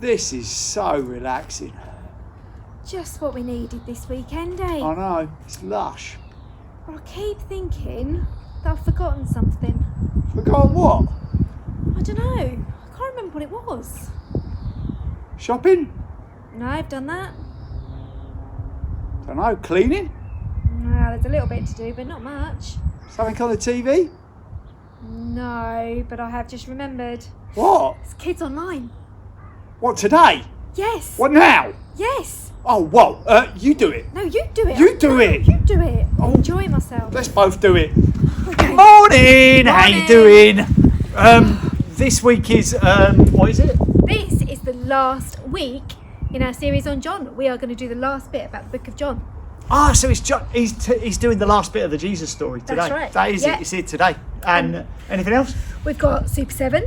This is so relaxing. Just what we needed this weekend, eh? I know, it's lush. But I keep thinking that I've forgotten something. Forgotten what? I don't know. I can't remember what it was. Shopping? No, I've done that. Don't know, cleaning? No, there's a little bit to do, but not much. Something on the TV? No, but I have just remembered. What? It's Kids Online. What, today? Yes. What now? Yes. Oh, whoa, you do it. No, you do it. You do it. You do it. Oh. I'm enjoying myself. Let's both do it. Okay. Morning! How you Morning. doing? This week is, what is it? This is the last week in our series on John. We are going to do the last bit about the book of John. Ah, so it's John, he's doing the last bit of the Jesus story today. That's right. That is Yeah. it, it's here today. And anything else? We've got Super 7,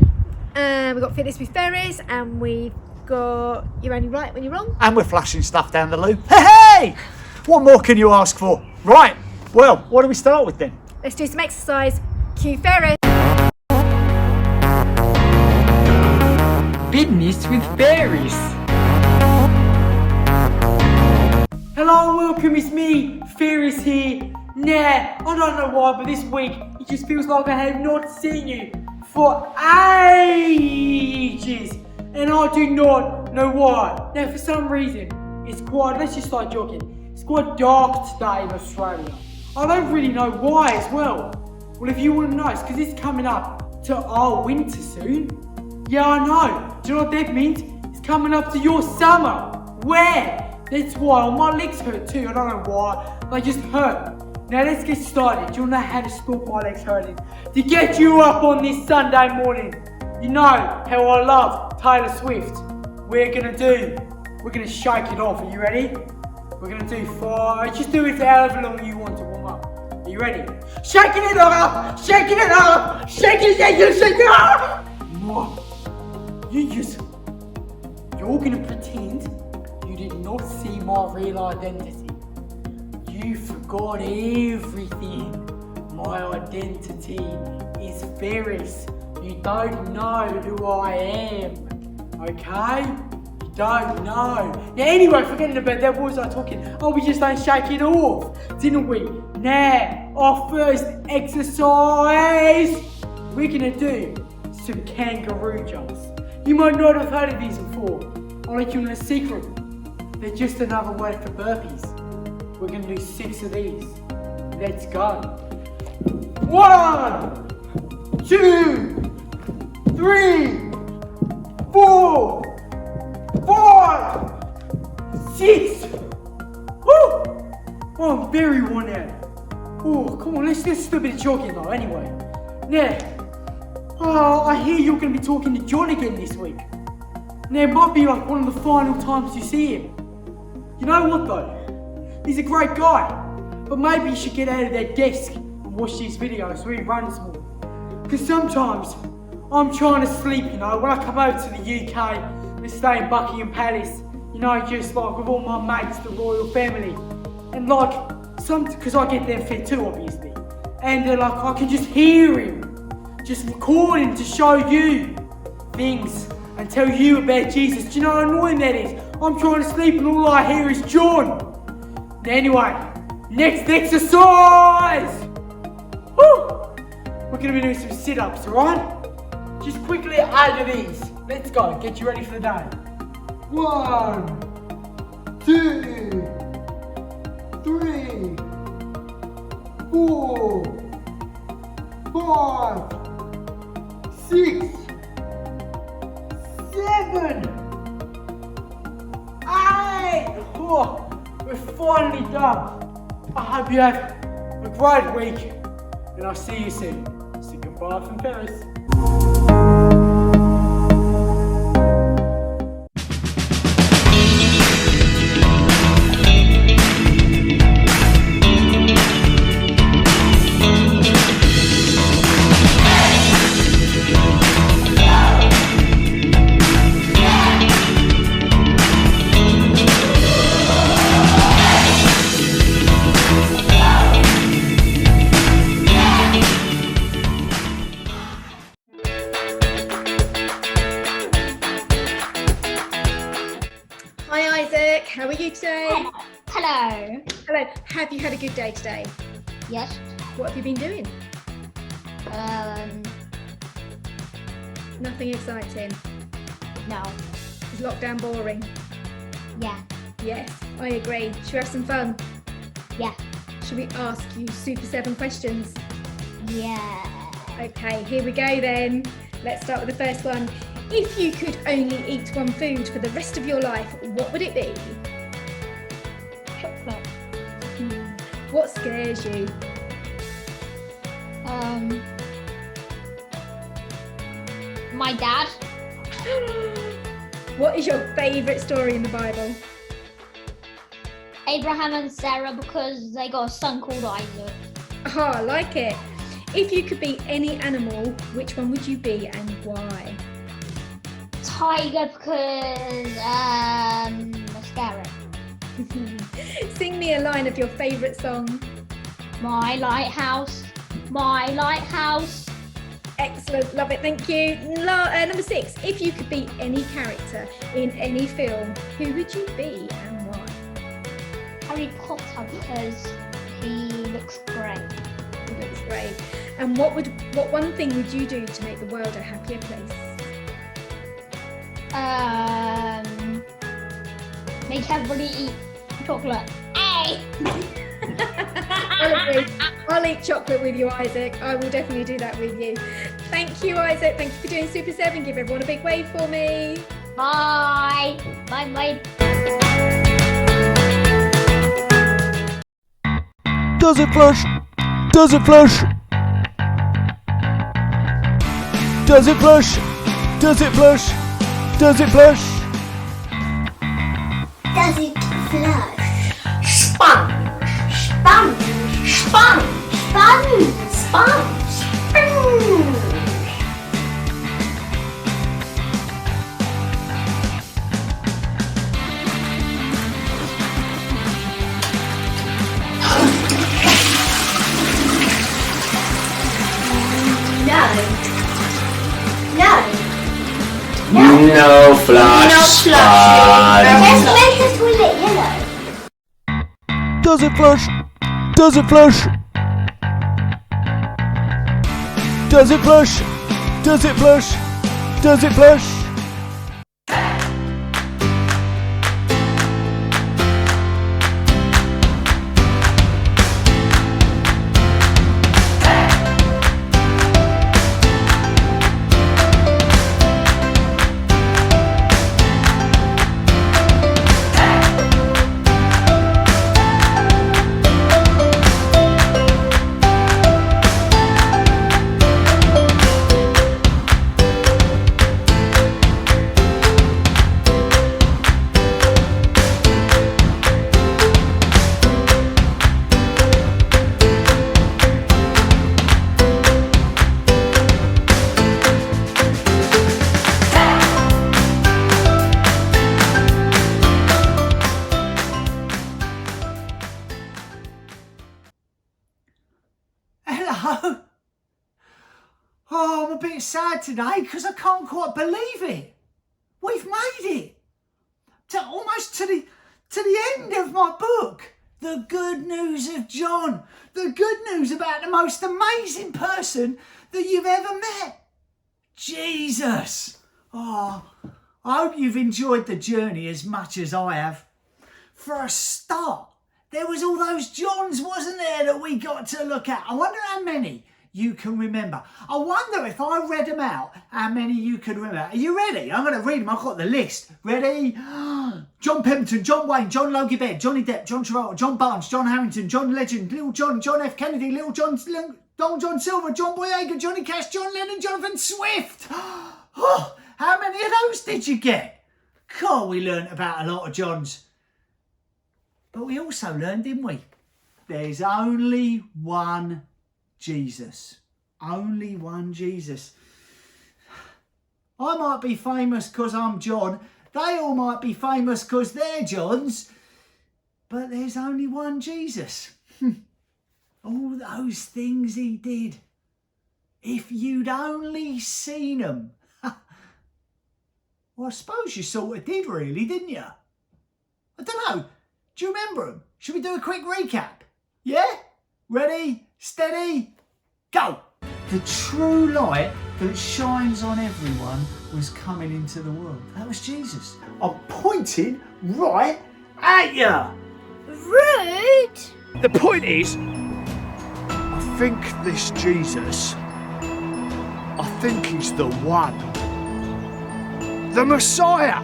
we've got Ferris with Ferris, and we've got You're Only Right When You're Wrong. And we're flashing stuff down the loo. Hey! What more can you ask for? Right, well, what do we start with then? Let's do some exercise. Cue Ferris. Business with Ferris. Hello and welcome, it's me, Ferris here. Nah, I don't know why, but this week it just feels like I have not seen you for ages. And I do not know why. Now for some reason, let's just start joking. It's quite dark today in Australia. I don't really know why as well. Well, if you want to know, it's because it's coming up to our winter soon. Yeah, I know. Do you know what that means? It's coming up to your summer. Where? That's why. My legs hurt too. I don't know why. They just hurt. Now let's get started. Do you know how to stop my legs hurting? To get you up on this Sunday morning. You know how I love Taylor Swift. We're gonna shake it off. Are you ready? We're gonna do 5. Just do it for however long you want to warm up. Are you ready? Shaking it up! Shaking it up! Shake it up! What? You're gonna pretend you did not see my real identity. You forgot everything. My identity is Ferris. You don't know who I am. Okay? You don't know. Now anyway, forgetting about that, what was I talking? Oh, we just don't shake it off, didn't we? Now, our first exercise, we're gonna do some kangaroo jumps. You might not have heard of these before. I'll let you in a secret. They're just another word for burpees. We're gonna do 6 of these. Let's go. 1, 2, 3, 4, 5, 6. Woo! Oh, I'm very worn out. Oh, come on, let's do a bit of jogging though, anyway. Now, I hear you're going to be talking to John again this week. Now, it might be like one of the final times you see him. You know what though? He's a great guy. But maybe you should get out of that desk and watch these videos where he runs more. Because sometimes I'm trying to sleep, you know, when I come over to the UK and stay in Buckingham Palace, you know, just like with all my mates, the royal family. And like, because I get them fit too, obviously. And like, I can just hear him. Just recording to show you things and tell you about Jesus. Do you know how annoying that is? I'm trying to sleep and all I hear is John. Now anyway, next exercise! Woo! We're going to be doing some sit-ups, alright? Just quickly add to these. Let's go, get you ready for the day. 1, 2, 3, 4, 5, 6, 7, 8. Oh, we're finally done. I hope you have a great week, and I'll see you soon. Say goodbye from Ferris. you today? Hello. Hello. Have you had a good day today? Yes. What have you been doing? Um. Nothing exciting. No. Is lockdown boring? Yeah. Yes, I agree. Should we have some fun? Yeah. Should we ask you Super 7 questions? Yeah. Okay, here we go then. Let's start with the first one. If you could only eat one food for the rest of your life, what would it be? Chocolate. What scares you? My dad. What is your favourite story in the Bible? Abraham and Sarah, because they got a son called Isaac. Oh, I like it. If you could be any animal, which one would you be and why? Tiger, because mascara. Sing me a line of your favourite song. My lighthouse. My lighthouse. Excellent, love it, thank you. Number 6, if you could be any character in any film, who would you be and why? Harry Potter, because he looks great. He looks great. And what one thing would you do to make the world a happier place? Make everybody eat chocolate. Hey! I'll agree. I'll eat chocolate with you, Isaac. I will definitely do that with you. Thank you, Isaac. Thank you for doing Super 7. Give everyone a big wave for me. Bye. Bye bye. Does it flush? Does it flush? Does it flush? Does it flush? Does it flush? Does it flush? Sponge, sponge, sponge, sponge, sponge, sponge. No flush sponge. Let's make the toilet yellow. Does it flush? Does it flush? Does it flush? Does it flush? Does it flush? Hello. Oh, I'm a bit sad today because I can't quite believe it. We've made it almost to the end of my book. The good news of John. The good news about the most amazing person that you've ever met. Jesus. Oh, I hope you've enjoyed the journey as much as I have. For a start, there was all those Johns, wasn't there, that we got to look at. I wonder how many you can remember. I wonder if I read them out, how many you can remember. Are you ready? I'm going to read them. I've got the list. Ready? John Pemberton, John Wayne, John Logie Baird, Johnny Depp, John Travolta, John Barnes, John Harrington, John Legend, Little John, John F. Kennedy, Little John, Don John Silver, John Boyega, Johnny Cash, John Lennon, Jonathan Swift. Oh, how many of those did you get? God, we learnt about a lot of Johns. But we also learned, didn't we? There's only one Jesus. Only one Jesus. I might be famous because I'm John. They all might be famous because they're Johns. But there's only one Jesus. All those things he did. If you'd only seen them. Well, I suppose you sort of did really, didn't you? I don't know. Do you remember them? Should we do a quick recap? Yeah? Ready, steady, go! The true light that shines on everyone was coming into the world. That was Jesus. I'm pointing right at you. Rude. The point is, I think this Jesus, I think he's the one. The Messiah.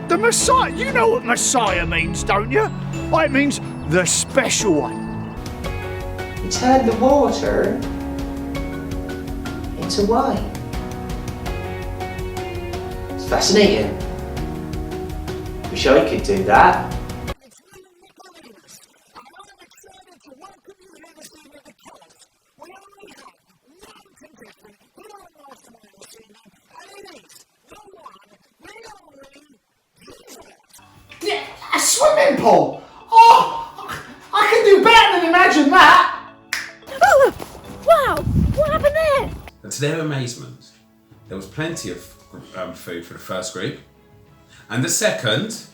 The Messiah. You know what Messiah means, don't you? It means the special one. He turned the water into wine. It's fascinating. Wish I could do that. Yeah, a swimming pool. Oh, I can do better than imagine that. Oh, wow! What happened there? And to their amazement, there was plenty of food for the first group, and the second,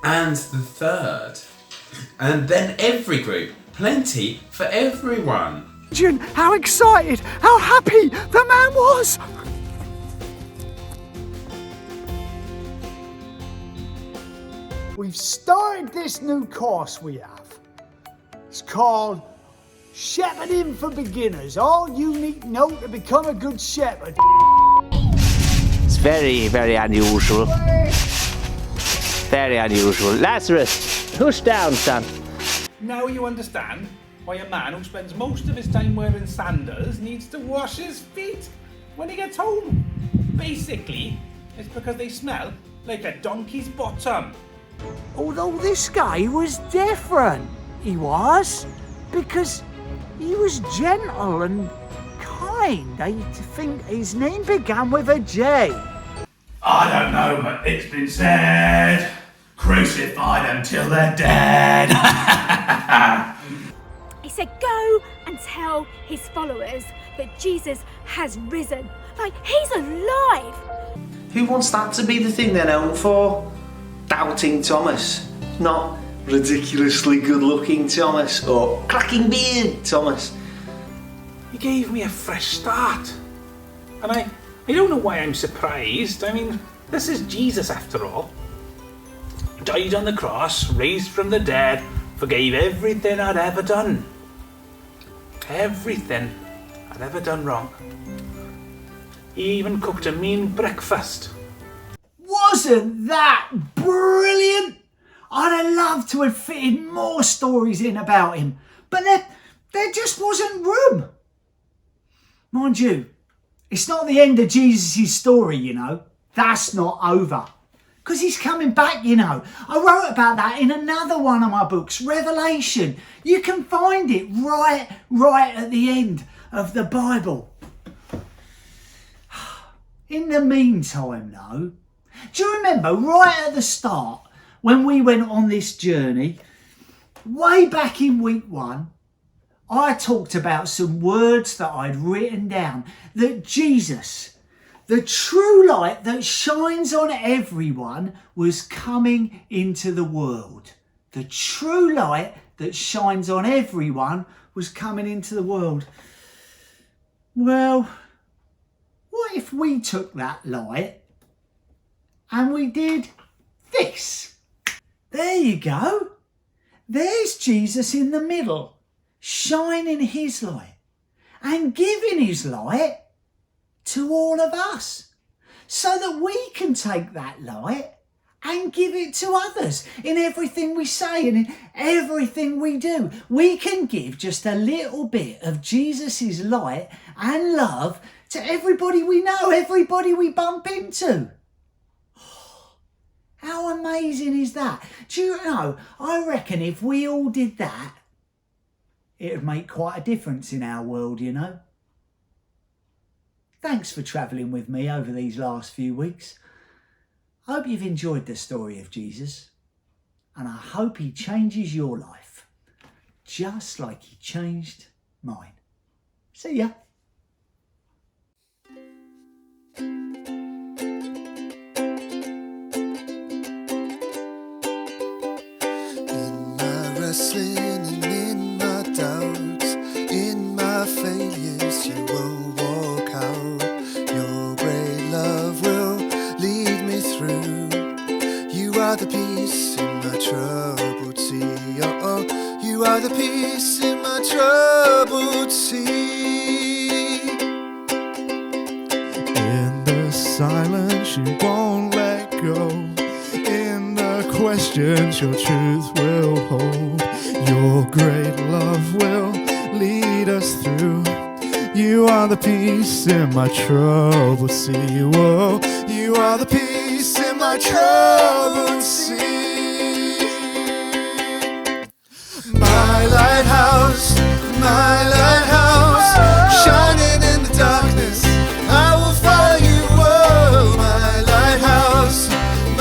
and the third, and then every group, plenty for everyone. Imagine how excited, how happy the man was. We've started this new course we have. It's called Shepherding for Beginners. All you need to know to become a good shepherd. It's very, very unusual. Very unusual. Lazarus, hush down, son. Now you understand why a man who spends most of his time wearing sandals needs to wash his feet when he gets home. Basically, it's because they smell like a donkey's bottom. Although this guy was different, he was, because he was gentle and kind. I think his name began with a J. I don't know, but it's been said, crucify them till they're dead. He said, go and tell his followers that Jesus has risen. Like, he's alive. Who wants that to be the thing they're known for? Doubting Thomas, not ridiculously good-looking Thomas or cracking beard Thomas. He gave me a fresh start. And I don't know why I'm surprised. I mean, this is Jesus after all. Died on the cross, raised from the dead, forgave everything I'd ever done. Everything I'd ever done wrong. He even cooked a mean breakfast. Wasn't that brilliant? I'd have loved to have fitted more stories in about him, but there just wasn't room. Mind you, it's not the end of Jesus' story, you know. That's not over. Because he's coming back, you know. I wrote about that in another one of my books, Revelation. You can find it right at the end of the Bible. In the meantime, though, do you remember right at the start when we went on this journey, way back in week 1, I talked about some words that I'd written down, that Jesus, the true light that shines on everyone, was coming into the world. The true light that shines on everyone was coming into the world. Well, what if we took that light and we did this? There you go. There's Jesus in the middle, shining his light and giving his light to all of us so that we can take that light and give it to others in everything we say and in everything we do. We can give just a little bit of Jesus' light and love to everybody we know, everybody we bump into. How amazing is that? Do you know, I reckon if we all did that, it would make quite a difference in our world, you know. Thanks for travelling with me over these last few weeks. I hope you've enjoyed the story of Jesus, and I hope he changes your life, just like he changed mine. See ya. my failures, you will walk out. Your great love will lead me through. You are the peace in my troubled sea. Oh, you are the peace in my troubled sea. In the silence, you won't let go. In the questions, your truth will hold. Your great love will lead us through. You are the peace in my troubled sea. Whoa, you are the peace in my troubled sea. My lighthouse, shining in the darkness, I will follow you. Whoa, my lighthouse, I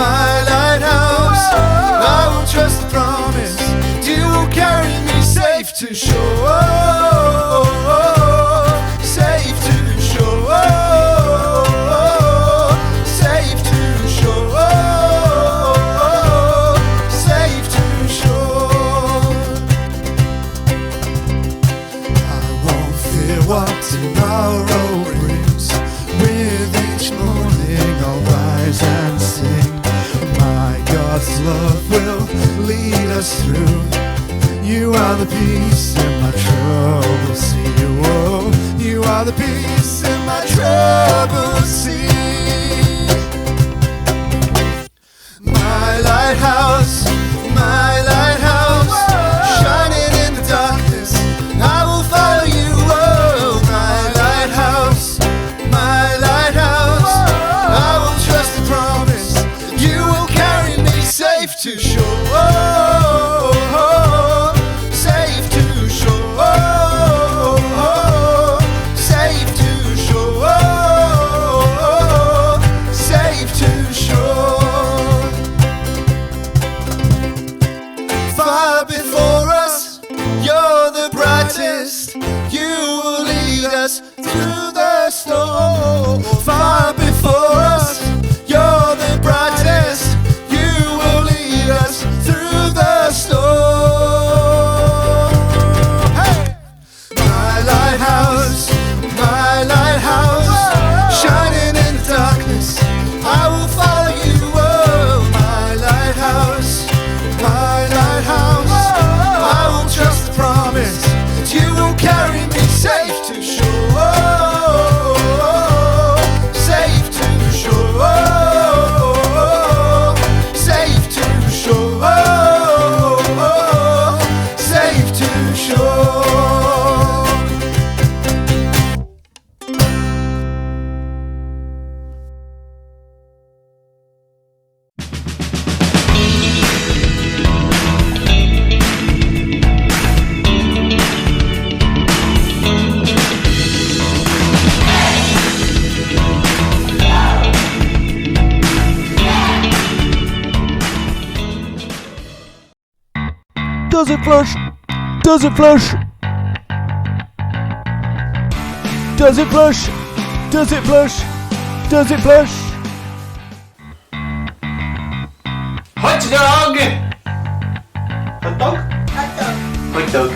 will trust the promise. You will carry me safe to shore. Safe to shore. Safe to shore. Safe to shore. I won't fear what tomorrow brings. With each morning I'll rise and sing. My God's love will lead us through. You are the peace in my troubled sea. Whoa, you are the peace in my troubled sea. My lighthouse, shining in the darkness, I will follow you. Whoa, my lighthouse, I will trust the promise. You will carry me safe to shore. Safe to shore. Safe to shore. Safe to shore. Far before us, you're the brightest. You will lead us through the storm. Far before us, you're the brightest. You will lead us through the storm. Hey! My lighthouse, shining in the darkness, I will follow you. Oh, my lighthouse, I will trust the promise. You will carry me safe to shore. Safe to shore. Safe to shore. Safe to shore. Does it flush? Does it flush? Does it flush? Does it flush? Does it flush? Hot dog! Hot dog? Hot dog. Hot dog.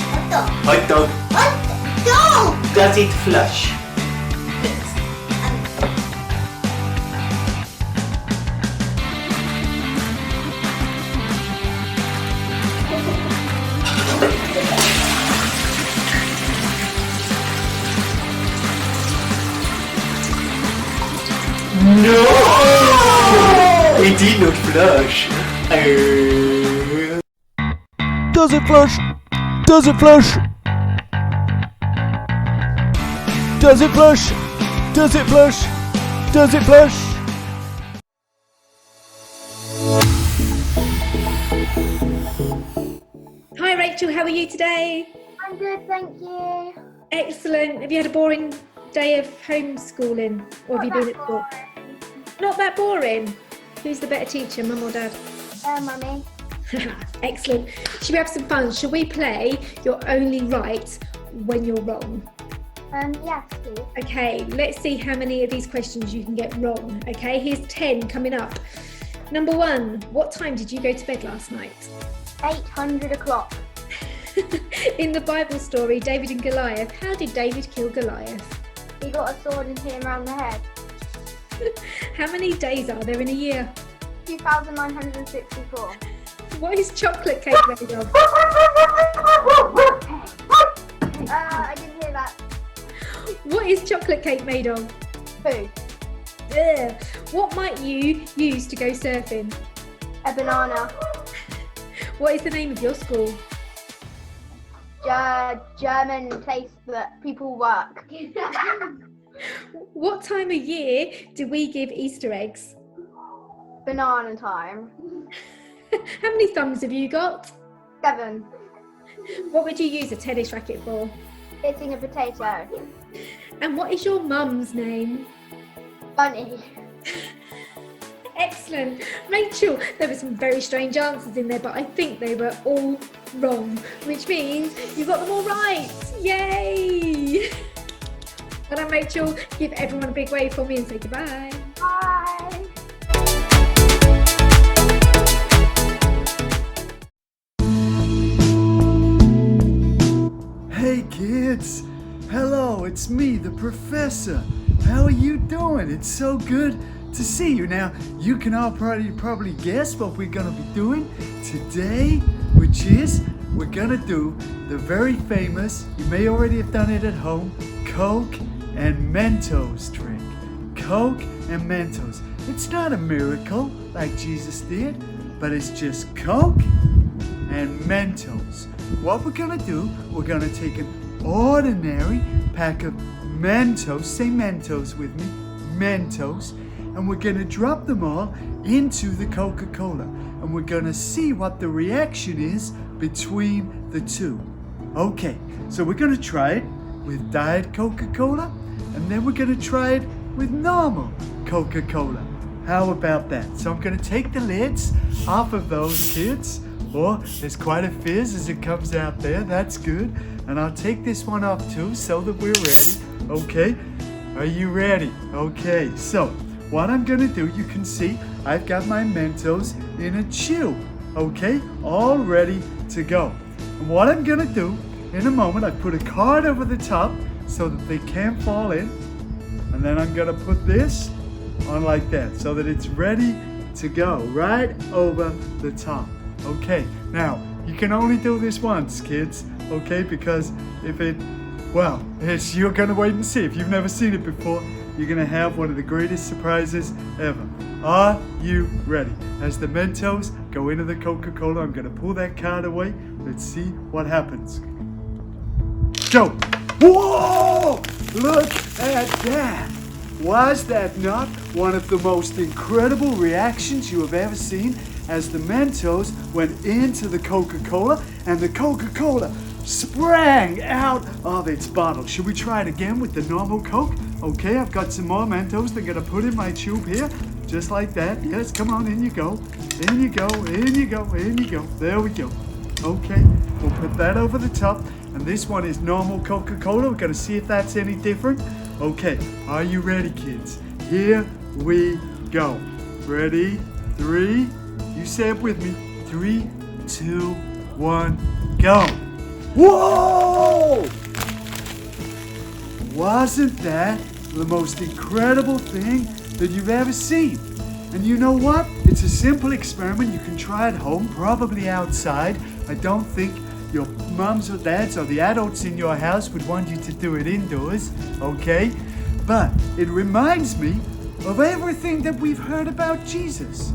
Hot dog. Hot dog. Hot dog. Does it flush? No! It did not flush. Does it flush? Does it flush? Does it flush? Does it flush? Does it flush? Hi Rachel, how are you today? I'm good, thank you. Excellent. Have you had a boring day of homeschooling? Or have you been at school? Not that boring. Who's the better teacher, mum or dad? Mummy. Excellent. Should we have some fun? Shall we play You're Only Right When You're Wrong? Yes, please. Okay, let's see how many of these questions you can get wrong. Okay, here's 10 coming up. Number 1, what time did you go to bed last night? 800 o'clock. In the Bible story, David and Goliath, how did David kill Goliath? He got a sword and hit him around the head. How many days are there in a year? 2,964. What is chocolate cake made of? I didn't hear that. What is chocolate cake made of? Food. Ugh. What might you use to go surfing? A banana. What is the name of your school? German place that people work. What time of year do we give Easter eggs? Banana time. How many thumbs have you got? 7. What would you use a tennis racket for? Hitting a potato. And what is your mum's name? Bunny. Excellent. Rachel, there were some very strange answers in there, but I think they were all wrong, which means you got them all right. Yay! Well done, Rachel. Give everyone a big wave for me and say goodbye. Bye. Hey kids! Hello, it's me, the professor. How are you doing? It's so good to see you. Now, you can all probably guess what we're gonna be doing today, which is we're gonna do the very famous, you may already have done it at home, Coke and Mentos trick. Coke and Mentos. It's not a miracle like Jesus did, but it's just Coke and Mentos. What we're gonna do, we're gonna take an ordinary pack of Mentos, say Mentos with me, Mentos, and we're gonna drop them all into the Coca-Cola, and we're gonna see what the reaction is between the two. Okay, so we're gonna try it with Diet Coca-Cola, and then we're gonna try it with normal Coca-Cola. How about that? So I'm gonna take the lids off of those kids. Oh, there's quite a fizz as it comes out there. That's good. And I'll take this one off too so that we're ready. Okay, are you ready? Okay, so what I'm gonna do, you can see I've got my Mentos in a chew. Okay, all ready to go. And what I'm gonna do in a moment, I put a card over the top so that they can't fall in. And then I'm gonna put this on like that so that it's ready to go right over the top. Okay, now you can only do this once, kids, okay, because if it, well, you're gonna wait and see. If you've never seen it before, you're gonna have one of the greatest surprises ever. Are you ready? As the Mentos go into the Coca-Cola, I'm gonna pull that card away. Let's see what happens. Go! Whoa! Look at that! Was that not one of the most incredible reactions you have ever seen as the Mentos went into the Coca-Cola and the Coca-Cola sprang out of its bottle? Should we try it again with the normal Coke? Okay, I've got some more Mentos that I'm gonna put in my tube here, just like that. Yes, come on, in you go. In you go, in you go, in you go. There we go. Okay, we'll put that over the top. And this one is normal Coca-Cola. We're gonna see if that's any different. Okay, are you ready, kids? Here we go. Ready? 3, you say it with me. 3, 2, 1, go. Whoa! Wasn't that the most incredible thing that you've ever seen? And you know what? It's a simple experiment. You can try at home, probably outside. I don't think your mums or dads or the adults in your house would want you to do it indoors, okay? But it reminds me of everything that we've heard about Jesus.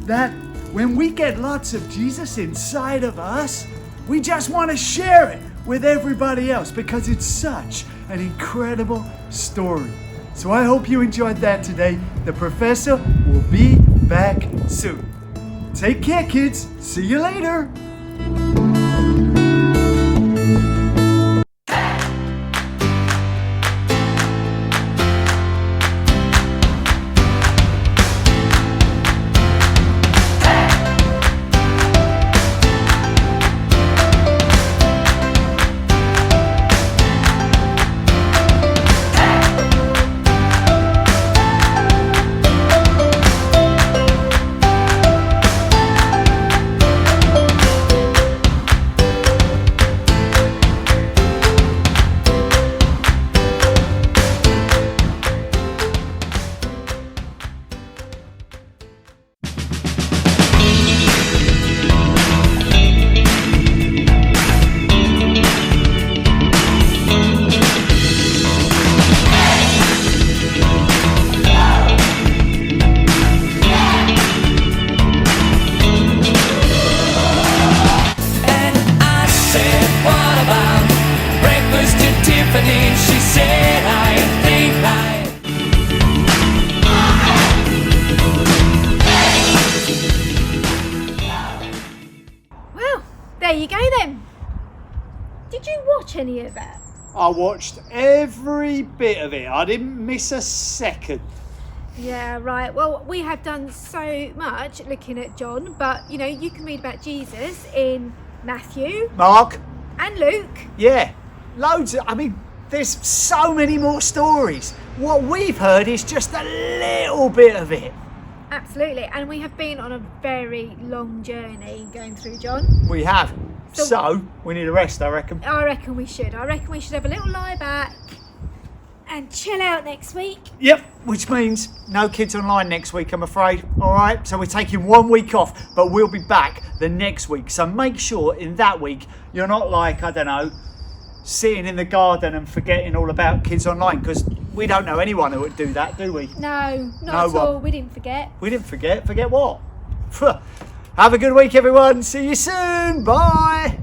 That when we get lots of Jesus inside of us, we just want to share it with everybody else because it's such an incredible story. So I hope you enjoyed that today. The professor will be back soon. Take care, kids. See you later. it back? I watched every bit of it. I didn't miss a second. Yeah, right. Well, we have done so much looking at John, but you know, you can read about Jesus in Matthew, Mark? and Luke. Yeah, loads. I mean, there's so many more stories. What we've heard is just a little bit of it. Absolutely, and we have been on a very long journey going through John. We have. So- So we need a rest, I reckon. I reckon we should. I reckon we should have a little lie back and chill out next week. Yep, which means no kids online next week, I'm afraid. All right, so we're taking 1 week off, but we'll be back the next week. So make sure in that week you're not like, I don't know, sitting in the garden and forgetting all about kids online, because we don't know anyone who would do that, do we? No, not No at all. one. We didn't forget. We didn't forget. Forget what? Have a good week, everyone. See you soon. Bye.